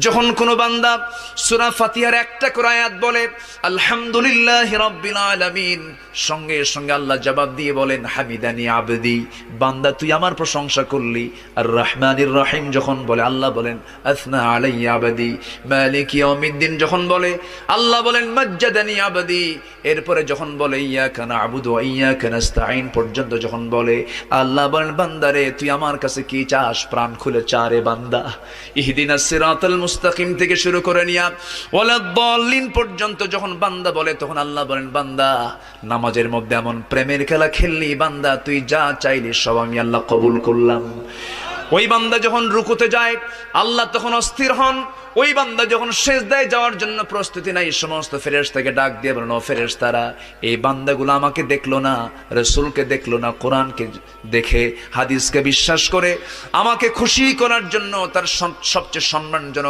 যখন কোনো বান্দা সূরা ফাতিহার একটা করে আয়াত বলে আলহামদুলিল্লাহি রাব্বিল আলামিন, সঙ্গে সঙ্গে আল্লাহ জবাব দিয়ে বলেন হামিদানি আবদি, বান্দা তুই আমার প্রশংসা করলি। আর রহমানির রহিম যখন বলে আল্লাহ বলেন আসনা আলাইয়া আবদি। মালিক ইয়াউমিদ্দিন যখন বলে আল্লাহ বলেন মাজ্জাদানি আবদি। এরপরে যখন বলে ইয়াকা না'বুদু ওয়া ইয়াকা নাস্তাঈন পর্যন্ত যখন বলে আল্লাহ বলেন বান্দারে তুই আমার কাছে কি চাস, প্রাণ খুলে চা রে বান্দা। ইহদিনাস সিরাতাল মুস্তাকিম থেকে শুরু করে নিয়া ওয়ালাদ-দাল্লিন পর্যন্ত যখন বান্দা বলে তখন আল্লাহ বলেন বান্দা নামাজের মধ্যে এমন প্রেমের খেলা খেললি বান্দা, তুই যা চাইলি সব আমি আল্লাহ কবুল করলাম। ওই বান্দা যখন রুকুতে যায় আল্লাহ তখন অস্থির হন। ওই বান্দা যখন সিজদায় যাওয়ার জন্য প্রস্তুতি নাই, সমস্ত ফেরেশতাকে ডাক দিয়ে বলেন ও ফেরেশতারা, এই বান্দাগুলো আমাকে দেখলো না, রাসূলকে দেখলো না, কোরআনকে দেখে হাদিসকে বিশ্বাস করে আমাকে খুশি করার জন্য তার সবচেয়ে সম্মানজনক